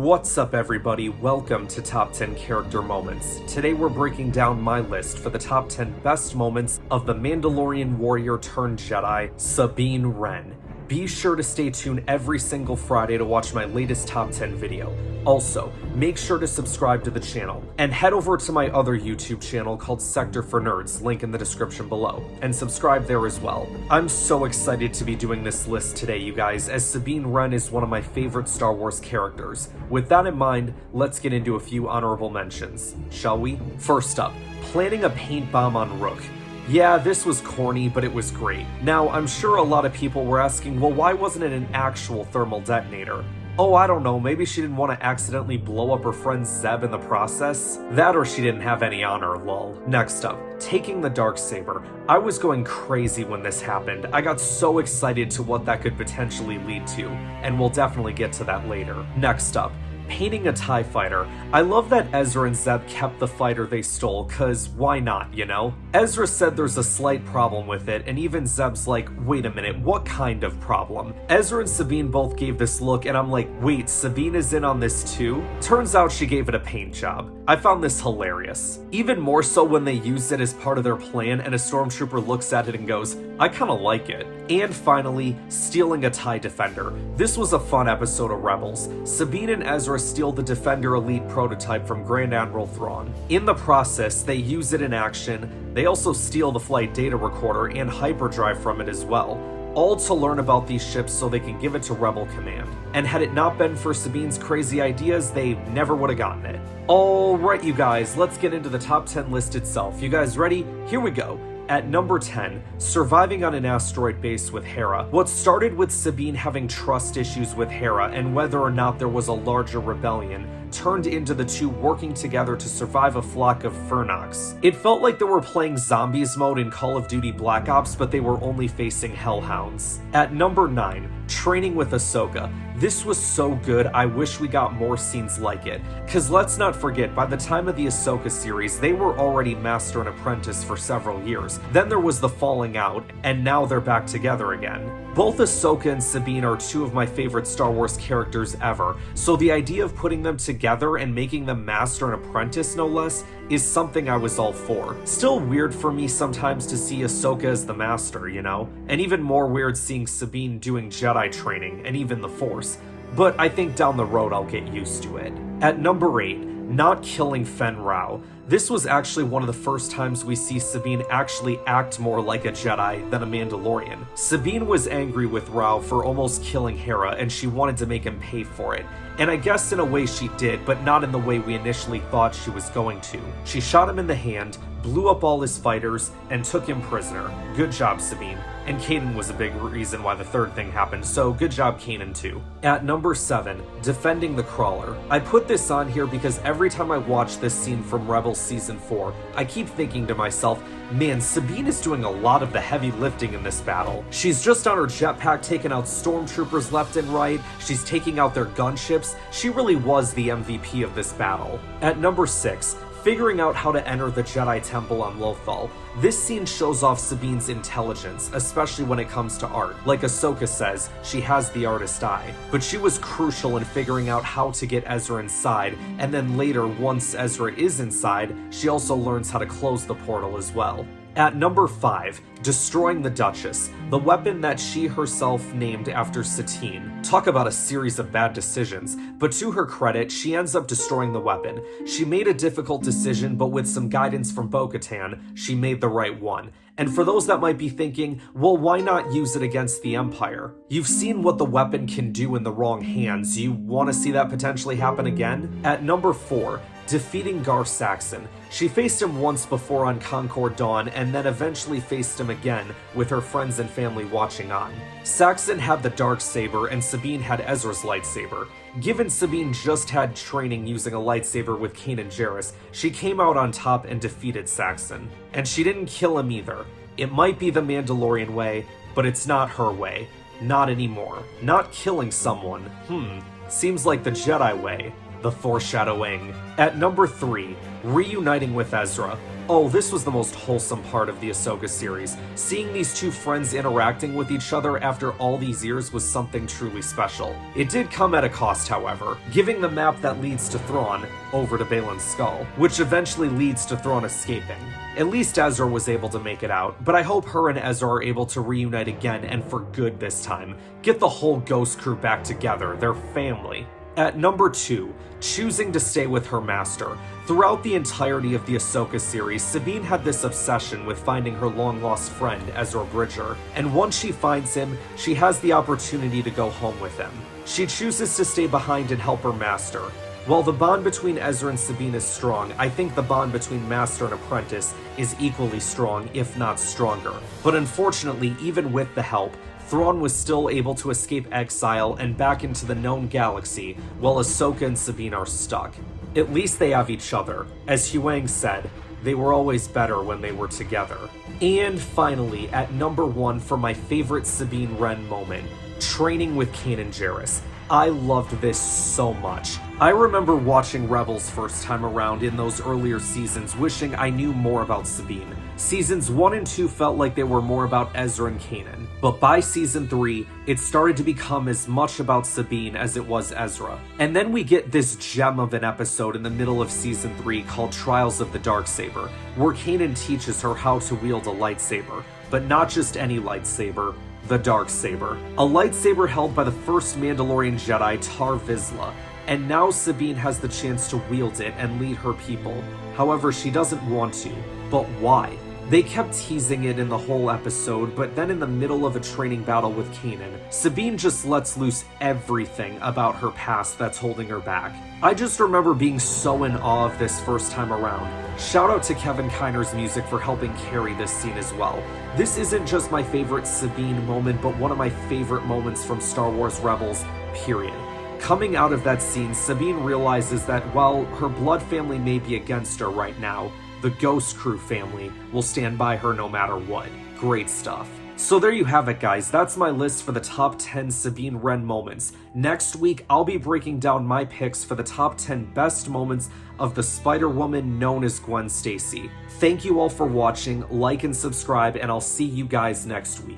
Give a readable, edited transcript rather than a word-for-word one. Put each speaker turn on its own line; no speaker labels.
What's up everybody, welcome to Top 10 Character Moments. Today we're breaking down my list for the top 10 best moments of the Mandalorian warrior turned Jedi, Sabine Wren. Be sure to stay tuned every single Friday to watch my latest top 10 video. Also, make sure to subscribe to the channel, and head over to my other YouTube channel called Sector for Nerds, link in the description below, and subscribe there as well. I'm so excited to be doing this list today, you guys, as Sabine Wren is one of my favorite Star Wars characters. With that in mind, let's get into a few honorable mentions, shall we? First up, planting a paint bomb on Rook. Yeah, this was corny, but it was great. Now, I'm sure a lot of people were asking, well, why wasn't it an actual thermal detonator? Oh, I don't know, maybe she didn't want to accidentally blow up her friend Zeb in the process? That or she didn't have any honor, lol. Next up, taking the Darksaber. I was going crazy when this happened. I got so excited to what that could potentially lead to, and we'll definitely get to that later. Next up, painting a TIE fighter. I love that Ezra and Zeb kept the fighter they stole, cause why not, you know? Ezra said there's a slight problem with it, and even Zeb's like, wait a minute, what kind of problem? Ezra and Sabine both gave this look, and I'm like, wait, Sabine is in on this too? Turns out she gave it a paint job. I found this hilarious. Even more so when they used it as part of their plan, and a stormtrooper looks at it and goes, I kinda like it. And finally, stealing a TIE Defender. This was a fun episode of Rebels. Sabine and Ezra steal the Defender Elite prototype from Grand Admiral Thrawn. In the process, they use it in action. They also steal the flight data recorder and hyperdrive from it as well, all to learn about these ships so they can give it to Rebel Command. And had it not been for Sabine's crazy ideas, they never would have gotten it. Alright you guys, let's get into the top 10 list itself. You guys ready? Here we go. At number 10, surviving on an asteroid base with Hera. What started with Sabine having trust issues with Hera and whether or not there was a larger rebellion turned into the two working together to survive a flock of Fernox. It felt like they were playing Zombies mode in Call of Duty Black Ops, but they were only facing Hellhounds. At number 9, training with Ahsoka. This was so good, I wish we got more scenes like it. Cause let's not forget, by the time of the Ahsoka series, they were already master and apprentice for several years. Then there was the falling out, and now they're back together again. Both Ahsoka and Sabine are two of my favorite Star Wars characters ever, so the idea of putting them together and making them master and apprentice no less is something I was all for. Still weird for me sometimes to see Ahsoka as the master, you know? And even more weird seeing Sabine doing Jedi training, and even the Force. But I think down the road I'll get used to it. At number 8, not killing Fen Rao. This was actually one of the first times we see Sabine actually act more like a Jedi than a Mandalorian. Sabine was angry with Rao for almost killing Hera, and she wanted to make him pay for it. And I guess in a way she did, but not in the way we initially thought she was going to. She shot him in the hand, blew up all his fighters, and took him prisoner. Good job, Sabine. And Kanan was a big reason why the third thing happened, so good job Kanan too. At number 7, defending the crawler. I put this on here because every time I watch this scene from Rebels Season 4, I keep thinking to myself, man, Sabine is doing a lot of the heavy lifting in this battle. She's just on her jetpack taking out stormtroopers left and right, she's taking out their gunships. She really was the MVP of this battle. At number 6, figuring out how to enter the Jedi Temple on Lothal. This scene shows off Sabine's intelligence, especially when it comes to art. Like Ahsoka says, she has the artist eye. But she was crucial in figuring out how to get Ezra inside, and then later, once Ezra is inside, she also learns how to close the portal as well. At number 5, destroying the Duchess, the weapon that she herself named after Satine. Talk about a series of bad decisions, but to her credit, she ends up destroying the weapon. She made a difficult decision, but with some guidance from Bo-Katan, she made the right one. And for those that might be thinking, well, why not use it against the Empire? You've seen what the weapon can do in the wrong hands. You want to see that potentially happen again? At number 4, defeating Gar Saxon. She faced him once before on Concord Dawn, and then eventually faced him again with her friends and family watching on. Saxon had the Darksaber and Sabine had Ezra's lightsaber. Given Sabine just had training using a lightsaber with Kanan Jarrus, she came out on top and defeated Saxon. And she didn't kill him either. It might be the Mandalorian way, but it's not her way. Not anymore. Not killing someone. Seems like the Jedi way. The foreshadowing. At number 3, reuniting with Ezra. Oh, this was the most wholesome part of the Ahsoka series. Seeing these two friends interacting with each other after all these years was something truly special. It did come at a cost, however, giving the map that leads to Thrawn over to Balin's skull, which eventually leads to Thrawn escaping. At least Ezra was able to make it out, but I hope her and Ezra are able to reunite again and for good this time. Get the whole Ghost crew back together, their family. At number 2, choosing to stay with her master. Throughout the entirety of the Ahsoka series, Sabine had this obsession with finding her long-lost friend, Ezra Bridger, and once she finds him, she has the opportunity to go home with him. She chooses to stay behind and help her master. While the bond between Ezra and Sabine is strong, I think the bond between master and apprentice is equally strong, if not stronger. But unfortunately, even with the help, Thrawn was still able to escape exile and back into the known galaxy, while Ahsoka and Sabine are stuck. At least they have each other. As Huang said, they were always better when they were together. And finally, at number 1 for my favorite Sabine Wren moment, training with Kanan Jarrus. I loved this so much. I remember watching Rebels first time around in those earlier seasons, wishing I knew more about Sabine. Seasons 1 and 2 felt like they were more about Ezra and Kanan, but by season 3, it started to become as much about Sabine as it was Ezra. And then we get this gem of an episode in the middle of season 3 called Trials of the Darksaber, where Kanan teaches her how to wield a lightsaber, but not just any lightsaber, the Darksaber. A lightsaber held by the first Mandalorian Jedi, Tar Vizsla, and now Sabine has the chance to wield it and lead her people. However, she doesn't want to. But why? They kept teasing it in the whole episode, but then in the middle of a training battle with Kanan, Sabine just lets loose everything about her past that's holding her back. I just remember being so in awe of this first time around. Shout out to Kevin Kiner's music for helping carry this scene as well. This isn't just my favorite Sabine moment, but one of my favorite moments from Star Wars Rebels, period. Coming out of that scene, Sabine realizes that while her blood family may be against her right now, the Ghost Crew family will stand by her no matter what. Great stuff. So there you have it, guys. That's my list for the top 10 Sabine Wren moments. Next week, I'll be breaking down my picks for the top 10 best moments of the Spider-Woman known as Gwen Stacy. Thank you all for watching, like and subscribe, and I'll see you guys next week.